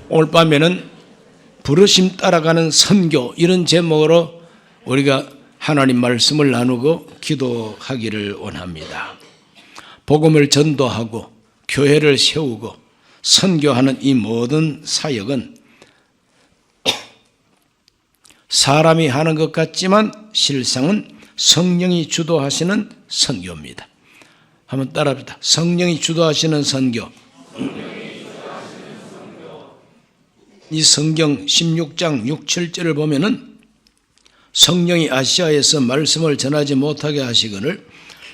오늘 밤에는 부르심 따라가는 선교, 이런 제목으로 우리가 하나님 말씀을 나누고 기도하기를 원합니다. 복음을 전도하고 교회를 세우고 선교하는 이 모든 사역은 사람이 하는 것 같지만 실상은 성령이 주도하시는 선교입니다. 한번 따라합니다. 성령이 주도하시는 선교. 이 성경 16장 6, 7절을 보면은 성령이 아시아에서 말씀을 전하지 못하게 하시거늘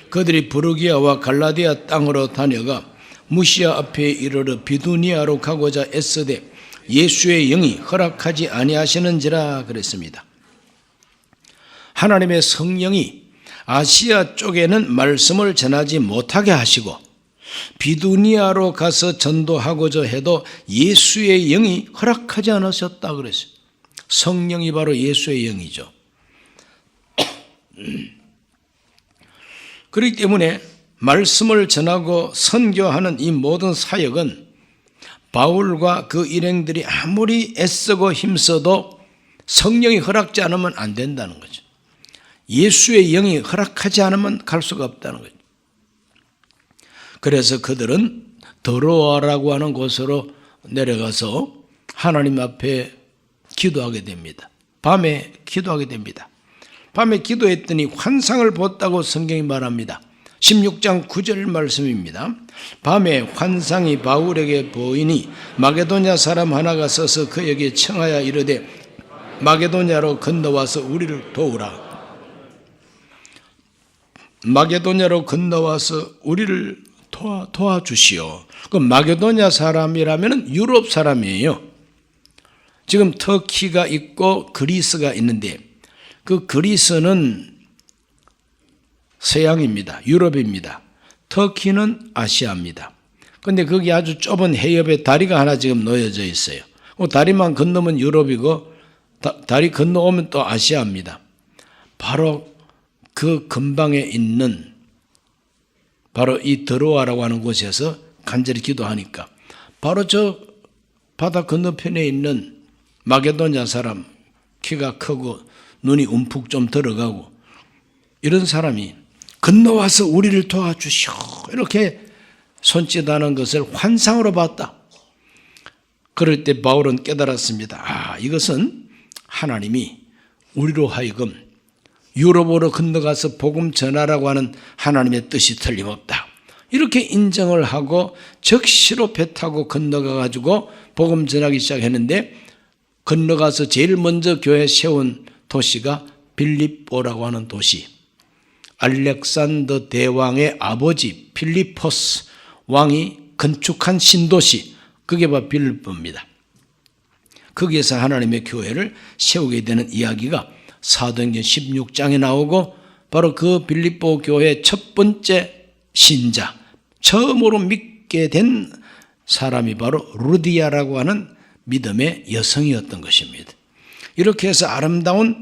그들이 부르기아와 갈라디아 땅으로 다녀가 무시아 앞에 이르러 비두니아로 가고자 애쓰되 예수의 영이 허락하지 아니하시는지라 그랬습니다. 하나님의 성령이 아시아 쪽에는 말씀을 전하지 못하게 하시고 비두니아로 가서 전도하고자 해도 예수의 영이 허락하지 않으셨다 그랬어요. 성령이 바로 예수의 영이죠. 그렇기 때문에 말씀을 전하고 선교하는 이 모든 사역은 바울과 그 일행들이 아무리 애쓰고 힘써도 성령이 허락지 않으면 안 된다는 거죠. 예수의 영이 허락하지 않으면 갈 수가 없다는 거죠. 그래서 그들은 더로아라고 하는 곳으로 내려가서 하나님 앞에 기도하게 됩니다. 밤에 기도하게 됩니다. 밤에 기도했더니 환상을 봤다고 성경이 말합니다. 16장 9절 말씀입니다. 밤에 환상이 바울에게 보이니 마게도냐 사람 하나가 서서 그에게 청하여 이르되 마게도냐로 건너와서 우리를 도우라. 마게도냐로 건너와서 우리를 도와주시오. 그 마게도냐 사람이라면 유럽 사람이에요. 지금 터키가 있고 그리스가 있는데 그 그리스는 서양입니다. 유럽입니다. 터키는 아시아입니다. 그런데 거기 아주 좁은 해협에 다리가 하나 지금 놓여져 있어요. 그 다리만 건너면 유럽이고 다리 건너오면 또 아시아입니다. 바로 그 근방에 있는 바로 이 드로아라고 하는 곳에서 간절히 기도하니까 바로 저 바다 건너편에 있는 마게도냐 사람, 키가 크고 눈이 움푹 좀 들어가고 이런 사람이 건너와서 우리를 도와주시오 이렇게 손짓하는 것을 환상으로 봤다. 그럴 때 바울은 깨달았습니다. 이것은 하나님이 우리로 하여금 유럽으로 건너가서 복음 전하라고 하는 하나님의 뜻이 틀림없다. 이렇게 인정을 하고 적시로 배 타고 건너가 가지고 복음 전하기 시작했는데 건너가서 제일 먼저 교회 세운 도시가 빌립보라고 하는 도시. 알렉산더 대왕의 아버지 필리포스 왕이 건축한 신도시, 그게 바로 빌립보입니다. 거기에서 하나님의 교회를 세우게 되는 이야기가 사도행전 16장에 나오고 바로 그 빌립보 교회의 첫 번째 신자, 처음으로 믿게 된 사람이 바로 루디아라고 하는 믿음의 여성이었던 것입니다. 이렇게 해서 아름다운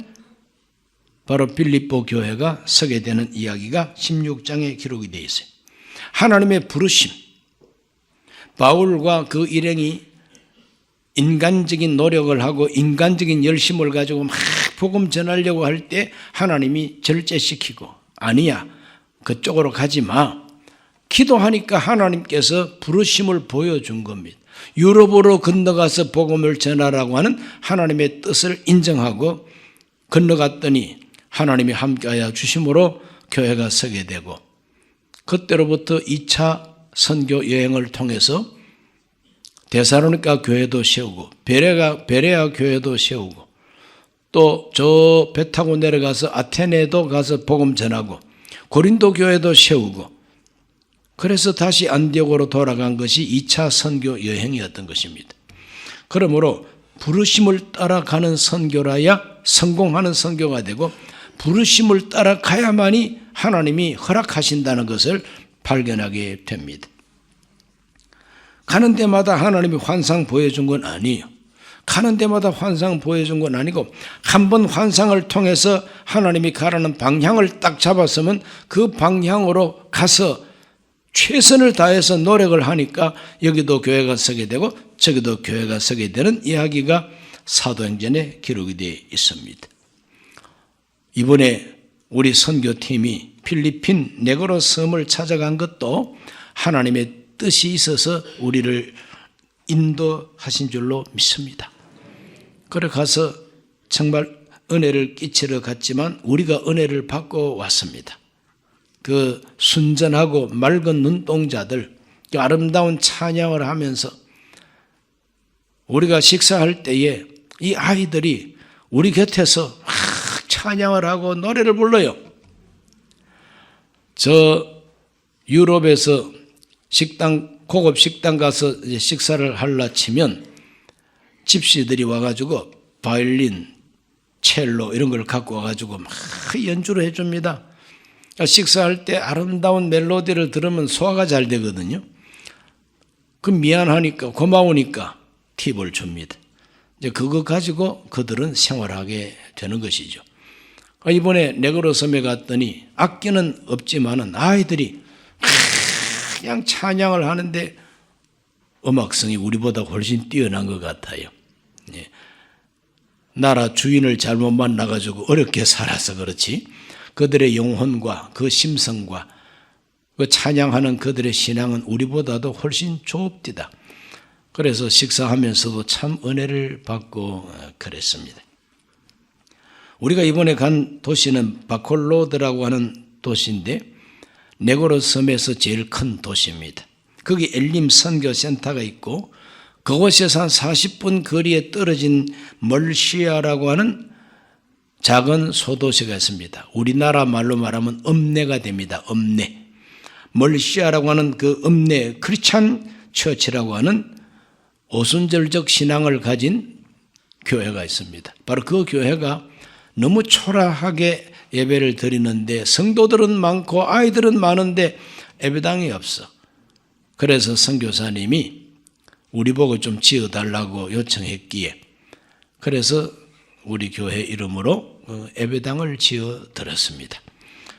바로 빌립보 교회가 서게 되는 이야기가 16장에 기록이 되어 있어요. 하나님의 부르심, 바울과 그 일행이 인간적인 노력을 하고 인간적인 열심을 가지고 막 복음 전하려고 할 때 하나님이 절제시키고 아니야 그쪽으로 가지 마. 기도하니까 하나님께서 부르심을 보여준 겁니다. 유럽으로 건너가서 복음을 전하라고 하는 하나님의 뜻을 인정하고 건너갔더니 하나님이 함께하여 주심으로 교회가 서게 되고 그때로부터 2차 선교 여행을 통해서 데살로니가 교회도 세우고 베레아 교회도 세우고 또 저 배 타고 내려가서 아테네도 가서 복음 전하고 고린도 교회도 세우고 그래서 다시 안디옥으로 돌아간 것이 2차 선교 여행이었던 것입니다. 그러므로 부르심을 따라가는 선교라야 성공하는 선교가 되고 부르심을 따라가야만이 하나님이 허락하신다는 것을 발견하게 됩니다. 가는 데마다 하나님이 환상 보여준 건 아니에요. 가는 데마다 환상 보여준 건 아니고 한 번 환상을 통해서 하나님이 가라는 방향을 딱 잡았으면 그 방향으로 가서 최선을 다해서 노력을 하니까 여기도 교회가 서게 되고 저기도 교회가 서게 되는 이야기가 사도행전에 기록이 되어 있습니다. 이번에 우리 선교팀이 필리핀 네그로 섬을 찾아간 것도 하나님의 뜻이 있어서 우리를 인도하신 줄로 믿습니다. 그래 가서 정말 은혜를 끼치러 갔지만 우리가 은혜를 받고 왔습니다. 그 순전하고 맑은 눈동자들, 그 아름다운 찬양을 하면서 우리가 식사할 때에 이 아이들이 우리 곁에서 찬양을 하고 노래를 불러요. 저 유럽에서 고급 식당 가서 이제 식사를 하려 치면 집시들이 와가지고 바이올린, 첼로 이런 걸 갖고 와가지고 막 연주를 해줍니다. 식사할 때 아름다운 멜로디를 들으면 소화가 잘 되거든요. 그 미안하니까 고마우니까 팁을 줍니다. 이제 그거 가지고 그들은 생활하게 되는 것이죠. 이번에 네그로 섬에 갔더니 악기는 없지만은 아이들이 그냥 찬양을 하는데 음악성이 우리보다 훨씬 뛰어난 것 같아요. 예. 나라 주인을 잘못 만나가지고 어렵게 살아서 그렇지 그들의 영혼과 그 심성과 그 찬양하는 그들의 신앙은 우리보다도 훨씬 좁디다. 그래서 식사하면서도 참 은혜를 받고 그랬습니다. 우리가 이번에 간 도시는 바콜로드라고 하는 도시인데 네그로 섬에서 제일 큰 도시입니다. 거기 엘림 선교센터가 있고 그곳에서 한 40분 거리에 떨어진 멀시아라고 하는 작은 소도시가 있습니다. 우리나라 말로 말하면 읍내가 됩니다. 읍내. 멀시아라고 하는 그 읍내 크리스찬 처치라고 하는 오순절적 신앙을 가진 교회가 있습니다. 바로 그 교회가 너무 초라하게 예배를 드리는데 성도들은 많고 아이들은 많은데 예배당이 없어. 그래서 선교사님이 우리 보고 좀 지어달라고 요청했기에 그래서 우리 교회 이름으로 예배당을 지어드렸습니다.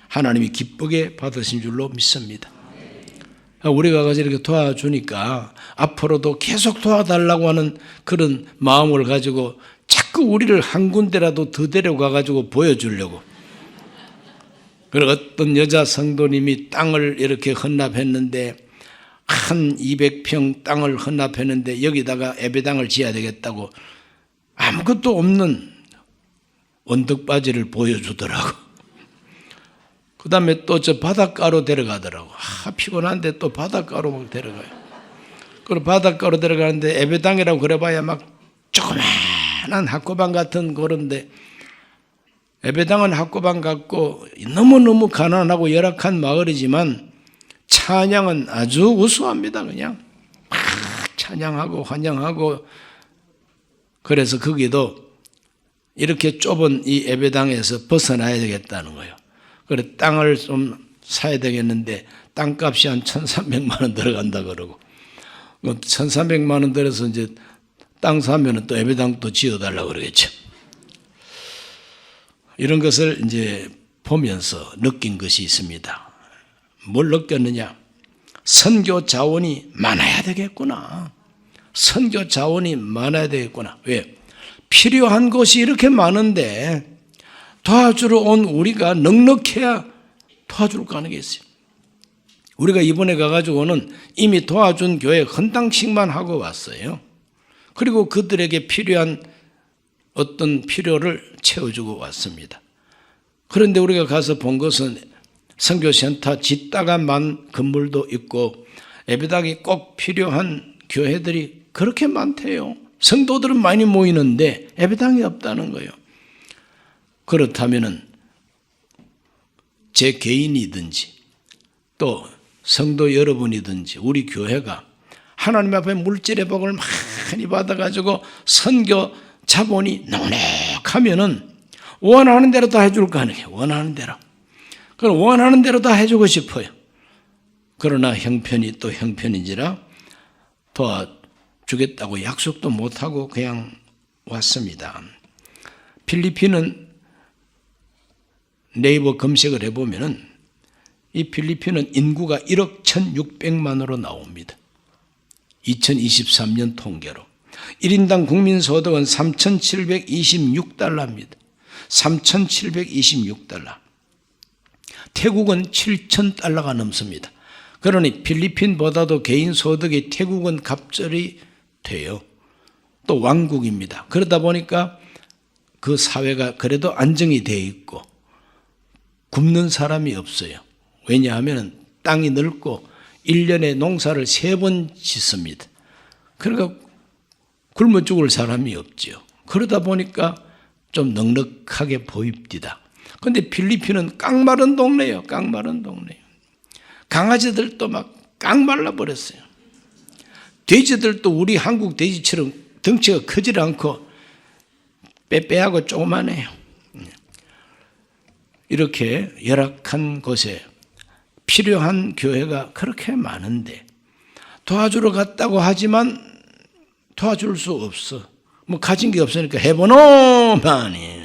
하나님이 기쁘게 받으신 줄로 믿습니다. 우리가 가서 이렇게 도와주니까 앞으로도 계속 도와달라고 하는 그런 마음을 가지고 자꾸 우리를 한 군데라도 더 데려가가지고 보여주려고. 그리고 어떤 여자 성도님이 땅을 이렇게 헌납했는데 한 200평 땅을 헌납했는데 여기다가 예배당을 지어야 되겠다고 아무것도 없는 언덕바지를 보여주더라고. 그 다음에 또 저 바닷가로 데려가더라고. 피곤한데 또 바닷가로 데려가요. 그리고 바닷가로 데려가는데 예배당이라고 그래봐야 막 조그마한 학고방 같은 그런데 예배당은 학고방 같고 너무너무 가난하고 열악한 마을이지만 찬양은 아주 우수합니다. 그냥 막 찬양하고 환영하고 그래서 거기도 이렇게 좁은 이 예배당에서 벗어나야 되겠다는 거예요. 그래 땅을 좀 사야 되겠는데 땅값이 한 1,300만 원 들어간다 그러고 1,300만 원 들어서 이제 땅 사면은 또 예배당 또 지어달라고 그러겠죠. 이런 것을 이제 보면서 느낀 것이 있습니다. 뭘 느꼈느냐? 선교 자원이 많아야 되겠구나. 선교 자원이 많아야 되겠구나. 왜? 필요한 것이 이렇게 많은데 도와주러 온 우리가 넉넉해야 도와줄 거 아니겠어요? 우리가 이번에 가가지고는 이미 도와준 교회 헌당식만 하고 왔어요. 그리고 그들에게 필요한 어떤 필요를 채워주고 왔습니다. 그런데 우리가 가서 본 것은 선교센터 짓다가만 건물도 있고 예배당이 꼭 필요한 교회들이 그렇게 많대요. 성도들은 많이 모이는데 예배당이 없다는 거예요. 그렇다면은 제 개인이든지 또 성도 여러분이든지 우리 교회가 하나님 앞에 물질의 복을 많이 받아가지고 선교 자본이 넉넉하면은 원하는 대로 다 해줄 거 아니에요. 원하는 대로. 그럼 원하는 대로 다 해주고 싶어요. 그러나 형편이 또 형편인지라 도와주겠다고 약속도 못하고 그냥 왔습니다. 필리핀은 네이버 검색을 해보면은 이 필리핀은 인구가 1억 1,600만으로 나옵니다. 2023년 통계로. 1인당 국민소득은 3,726달러입니다. 3,726달러. 태국은 7,000달러가 넘습니다. 그러니 필리핀보다도 개인 소득이 태국은 갑절이 돼요. 또 왕국입니다. 그러다 보니까 그 사회가 그래도 안정이 되어 있고 굶는 사람이 없어요. 왜냐하면 땅이 넓고 1년에 농사를 3번 짓습니다. 그러니까 굶어 죽을 사람이 없지요. 그러다 보니까 좀 넉넉하게 보입니다. 그런데 필리핀은 깡마른 동네예요. 깡마른 동네. 강아지들도 막 깡말라 버렸어요. 돼지들도 우리 한국 돼지처럼 덩치가 크지 않고 빼빼하고 조그만해요. 이렇게 열악한 곳에 필요한 교회가 그렇게 많은데 도와주러 갔다고 하지만 도와줄 수 없어. 뭐 가진 게 없으니까 해보노만이.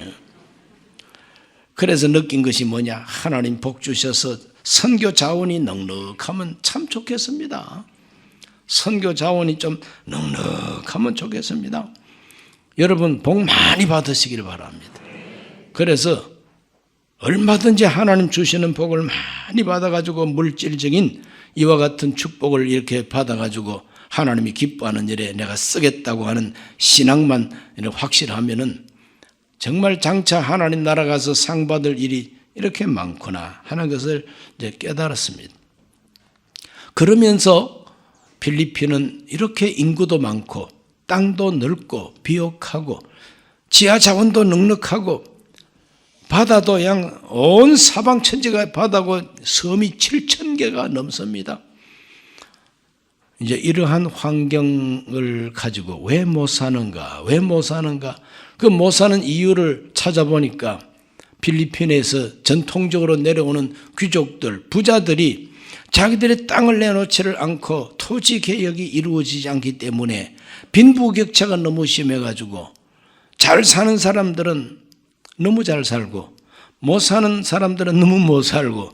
그래서 느낀 것이 뭐냐? 하나님 복 주셔서 선교 자원이 넉넉하면 참 좋겠습니다. 선교 자원이 좀 넉넉하면 좋겠습니다. 여러분 복 많이 받으시길 바랍니다. 그래서 얼마든지 하나님 주시는 복을 많이 받아가지고 물질적인 이와 같은 축복을 이렇게 받아가지고 하나님이 기뻐하는 일에 내가 쓰겠다고 하는 신앙만 확실하면은 정말 장차 하나님 나라 가서 상 받을 일이 이렇게 많구나 하는 것을 이제 깨달았습니다. 그러면서 필리핀은 이렇게 인구도 많고 땅도 넓고 비옥하고 지하 자원도 넉넉하고 바다도 양 온 사방 천지가 바다고 섬이 7,000개가 넘습니다. 이제 이러한 환경을 가지고 왜 못 사는가? 왜 못 사는가? 그 못 사는 이유를 찾아보니까 필리핀에서 전통적으로 내려오는 귀족들, 부자들이 자기들의 땅을 내놓지를 않고 토지 개혁이 이루어지지 않기 때문에 빈부격차가 너무 심해가지고 잘 사는 사람들은 너무 잘 살고 못 사는 사람들은 너무 못 살고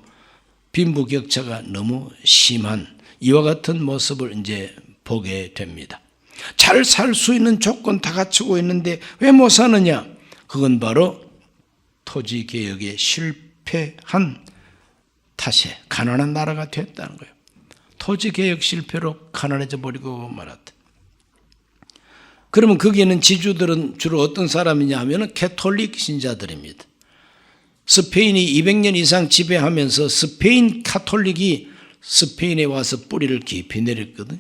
빈부격차가 너무 심한 이와 같은 모습을 이제 보게 됩니다. 잘 살 수 있는 조건 다 갖추고 있는데 왜 못 사느냐? 그건 바로 토지 개혁에 실패한 탓에 가난한 나라가 됐다는 거예요. 토지 개혁 실패로 가난해져 버리고 말았다. 그러면 거기에는 지주들은 주로 어떤 사람이냐 하면 캐톨릭 신자들입니다. 스페인이 200년 이상 지배하면서 스페인 카톨릭이 스페인에 와서 뿌리를 깊이 내렸거든요.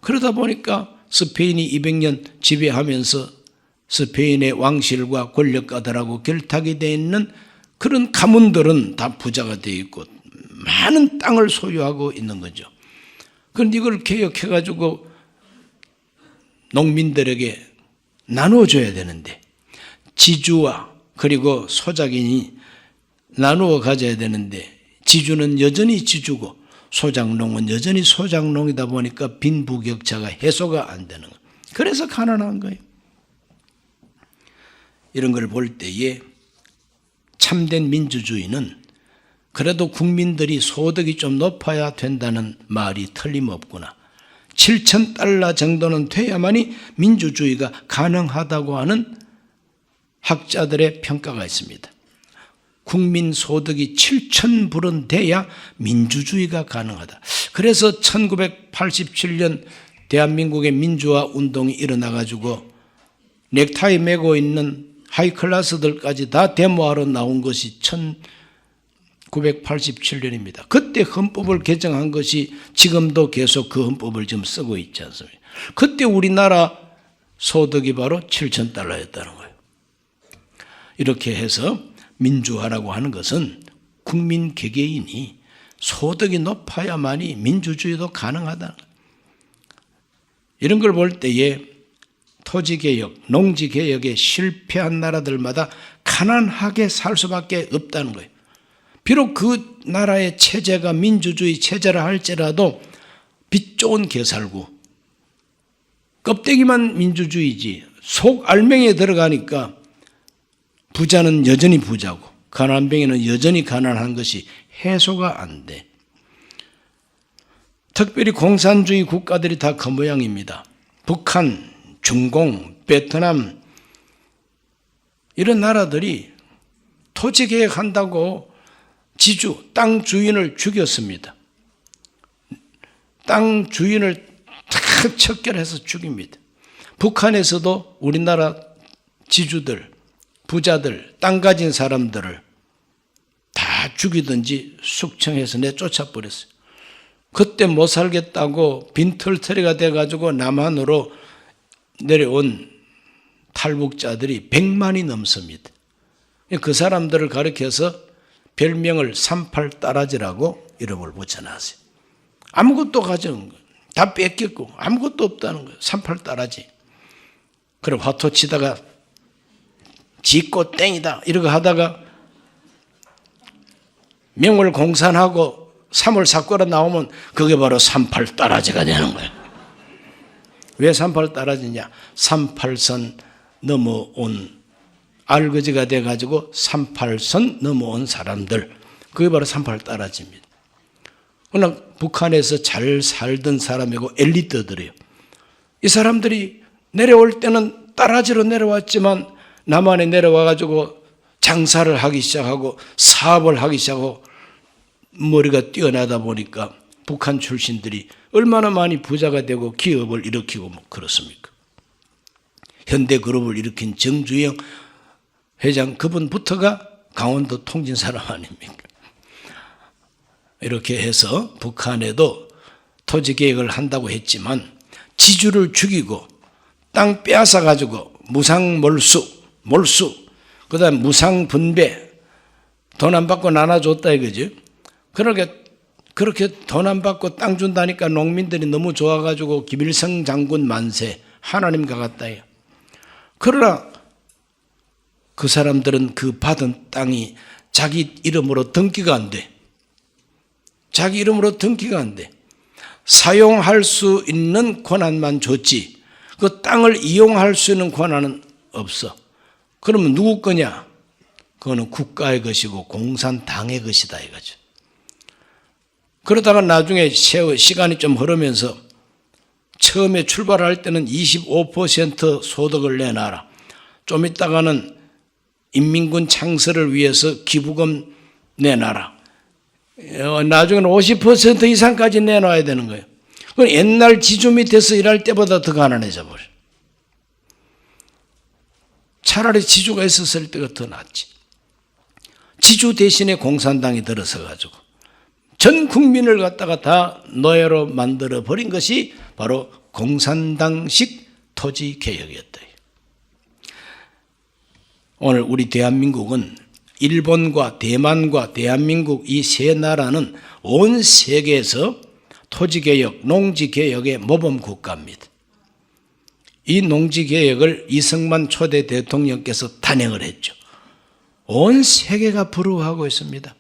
그러다 보니까 스페인이 200년 지배하면서 스페인의 왕실과 권력가들하고 결탁이 되어 있는 그런 가문들은 다 부자가 되어 있고 많은 땅을 소유하고 있는 거죠. 그런데 이걸 개혁해가지고 농민들에게 나눠줘야 되는데 지주와 그리고 소작인이 나누어 가져야 되는데 지주는 여전히 지주고 소작농은 여전히 소작농이다 보니까 빈부격차가 해소가 안 되는 거예요. 그래서 가난한 거예요. 이런 걸 볼 때에 참된 민주주의는 그래도 국민들이 소득이 좀 높아야 된다는 말이 틀림없구나. 7,000달러 정도는 돼야만이 민주주의가 가능하다고 하는 학자들의 평가가 있습니다. 국민 소득이 7,000불은 돼야 민주주의가 가능하다. 그래서 1987년 대한민국의 민주화 운동이 일어나가지고 넥타이 메고 있는 하이클래스들까지 다 데모하러 나온 것이 1987년입니다. 그때 헌법을 개정한 것이 지금도 계속 그 헌법을 지금 쓰고 있지 않습니까? 그때 우리나라 소득이 바로 7,000달러였다는 거예요. 이렇게 해서 민주화라고 하는 것은 국민 개개인이 소득이 높아야만이 민주주의도 가능하다는 거예요. 이런 걸 볼 때에 토지개혁, 농지개혁에 실패한 나라들마다 가난하게 살 수밖에 없다는 거예요. 비록 그 나라의 체제가 민주주의 체제라 할지라도 빚 좋은 개살구, 껍데기만 민주주의지 속 알맹이에 들어가니까 부자는 여전히 부자고 가난뱅이는 여전히 가난한 것이 해소가 안 돼. 특별히 공산주의 국가들이 다 그 모양입니다. 북한, 중공, 베트남 이런 나라들이 토지개혁한다고 지주, 땅 주인을 죽였습니다. 땅 주인을 다 척결해서 죽입니다. 북한에서도 우리나라 지주들, 부자들, 땅 가진 사람들을 다 죽이든지 숙청해서 내쫓아 버렸어요. 그때 못 살겠다고 빈털터리가 돼가지고 남한으로 내려온 탈북자들이 100만이 넘습니다. 그 사람들을 가리켜서 별명을 38따라지라고 이름을 붙여놨어요. 아무것도 가져온 거예요. 다 뺏겼고 아무것도 없다는 거예요. 38따라지. 그럼 화토 치다가 지꽃 땡이다 이러고 하다가 명월 공산하고 3월 사과로 나오면 그게 바로 38따라지가 되는 거예요. 왜 38따라지냐? 38선 넘어온 알거지가 돼가지고 38선 넘어온 사람들, 그게 바로 38따라지입니다. 그러나 북한에서 잘 살던 사람이고 엘리트들이에요. 이 사람들이 내려올 때는 따라지로 내려왔지만 남한에 내려와가지고 장사를 하기 시작하고 사업을 하기 시작하고 머리가 뛰어나다 보니까 북한 출신들이 얼마나 많이 부자가 되고 기업을 일으키고 뭐 그렇습니까? 현대그룹을 일으킨 정주영 회장 그분부터가 강원도 통진 사람 아닙니까? 이렇게 해서 북한에도 토지개혁을 한다고 했지만 지주를 죽이고 땅 빼앗아 가지고 무상몰수, 그 다음 무상분배, 돈 안 받고 나눠줬다 이거죠. 그렇게 돈 안 받고 땅 준다니까 농민들이 너무 좋아가지고 김일성 장군 만세, 하나님과 같다요. 그러나 그 사람들은 그 받은 땅이 자기 이름으로 등기가 안 돼. 자기 이름으로 등기가 안 돼. 사용할 수 있는 권한만 줬지 그 땅을 이용할 수 있는 권한은 없어. 그러면 누구 거냐? 그거는 국가의 것이고 공산당의 것이다 이거죠. 그러다가 나중에 시간이 좀 흐르면서 처음에 출발할 때는 25% 소득을 내놔라. 좀 있다가는 인민군 창설을 위해서 기부금 내놔라. 나중에는 50% 이상까지 내놔야 되는 거예요. 그건 옛날 지주 밑에서 일할 때보다 더 가난해져 버려. 차라리 지주가 있었을 때가 더 낫지. 지주 대신에 공산당이 들어서 가지고 전 국민을 갖다가 다 노예로 만들어 버린 것이 바로 공산당식 토지 개혁이었다. 오늘 우리 대한민국은 일본과 대만과 대한민국 이 세 나라는 온 세계에서 토지개혁, 농지개혁의 모범 국가입니다. 이 농지개혁을 이승만 초대 대통령께서 단행을 했죠. 온 세계가 부러워하고 있습니다.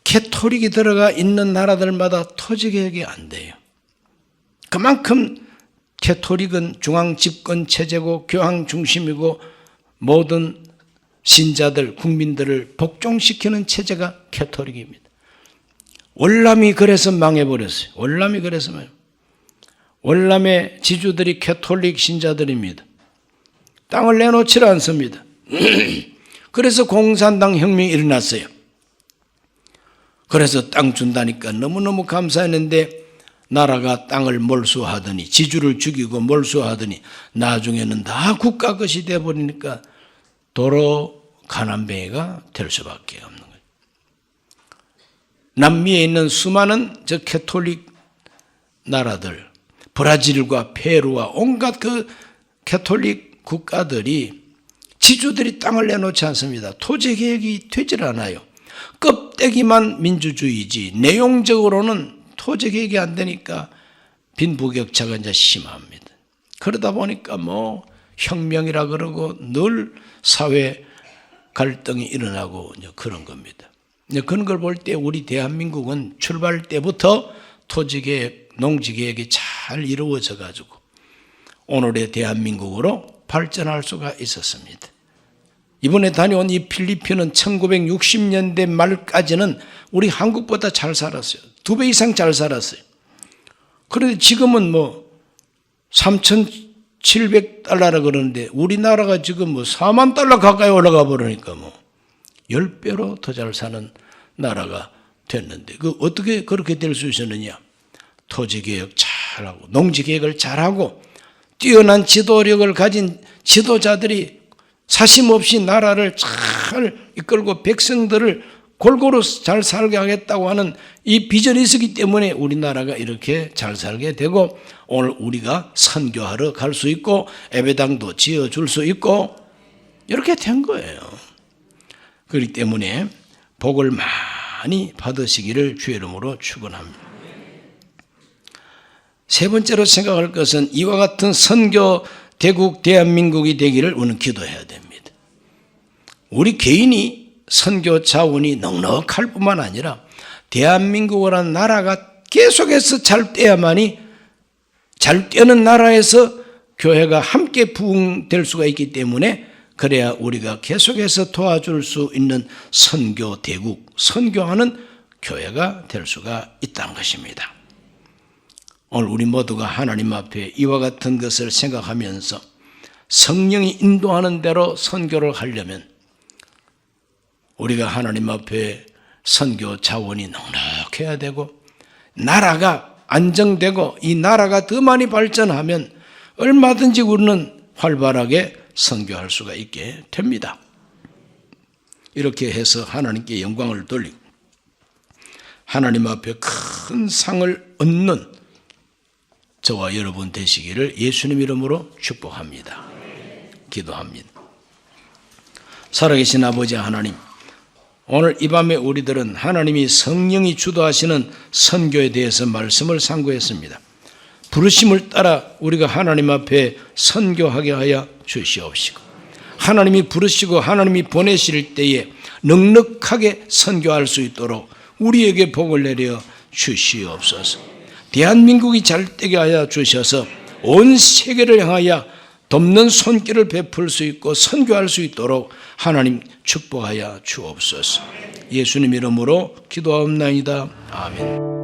캐토릭이 들어가 있는 나라들마다 토지개혁이 안 돼요. 그만큼 캐토릭은 중앙집권 체제고 교황 중심이고 모든 신자들, 국민들을 복종시키는 체제가 캐토릭입니다. 월남이 그래서 망해버렸어요. 월남이 그래서 월남의 지주들이 캐톨릭 신자들입니다. 땅을 내놓지 않습니다. 그래서 공산당 혁명이 일어났어요. 그래서 땅 준다니까 너무너무 감사했는데 나라가 땅을 몰수하더니 지주를 죽이고 몰수하더니 나중에는 다 국가 것이 되어버리니까 도로 가난뱅이가 될 수밖에 없는 거예요. 남미에 있는 수많은 저 캐톨릭 나라들, 브라질과 페루와 온갖 그 캐톨릭 국가들이 지주들이 땅을 내놓지 않습니다. 토지 개혁이 되질 않아요. 껍데기만 민주주의지 내용적으로는 토지 개혁이 안 되니까 빈부격차가 이제 심합니다. 그러다 보니까 뭐 혁명이라 그러고 늘 사회 갈등이 일어나고 이제 그런 겁니다. 그런 걸 볼 때 우리 대한민국은 출발 때부터 토지개혁, 농지개혁이 잘 이루어져 가지고 오늘의 대한민국으로 발전할 수가 있었습니다. 이번에 다녀온 이 필리핀은 1960년대 말까지는 우리 한국보다 잘 살았어요. 2배 이상 잘 살았어요. 그런데 지금은 뭐 3,700달러라 그러는데 우리나라가 지금 뭐 4만 달러 가까이 올라가 버리니까 뭐 10배로 더 잘 사는 나라가 됐는데 그 어떻게 그렇게 될 수 있었느냐? 토지개혁 잘하고 농지개혁을 잘하고 뛰어난 지도력을 가진 지도자들이 사심없이 나라를 잘 이끌고 백성들을 골고루 잘 살게 하겠다고 하는 이 비전이 있었기 때문에 우리나라가 이렇게 잘 살게 되고 오늘 우리가 선교하러 갈 수 있고 예배당도 지어줄 수 있고 이렇게 된 거예요. 그렇기 때문에 복을 많이 받으시기를 주의 이름으로 축원합니다. 세 번째로 생각할 것은 이와 같은 선교 대국 대한민국이 되기를 우리는 기도해야 됩니다. 우리 개인이 선교 자원이 넉넉할 뿐만 아니라 대한민국이라는 나라가 계속해서 잘 돼야만이 잘 되는 나라에서 교회가 함께 부흥될 수가 있기 때문에 그래야 우리가 계속해서 도와줄 수 있는 선교 대국, 선교하는 교회가 될 수가 있다는 것입니다. 오늘 우리 모두가 하나님 앞에 이와 같은 것을 생각하면서 성령이 인도하는 대로 선교를 하려면 우리가 하나님 앞에 선교 자원이 넉넉해야 되고 나라가 안정되고 이 나라가 더 많이 발전하면 얼마든지 우리는 활발하게 선교할 수가 있게 됩니다. 이렇게 해서 하나님께 영광을 돌리고 하나님 앞에 큰 상을 얻는 저와 여러분 되시기를 예수님 이름으로 축복합니다. 기도합니다. 살아계신 아버지 하나님, 오늘 이 밤에 우리들은 하나님이 성령이 주도하시는 선교에 대해서 말씀을 상고했습니다. 부르심을 따라 우리가 하나님 앞에 선교하게 하여 주시옵시고 하나님이 부르시고 하나님이 보내실 때에 넉넉하게 선교할 수 있도록 우리에게 복을 내려 주시옵소서. 대한민국이 잘되게 하여 주셔서 온 세계를 향하여 돕는 손길을 베풀 수 있고 선교할 수 있도록 하나님 축복하여 주옵소서. 예수님 이름으로 기도하옵나이다. 아멘.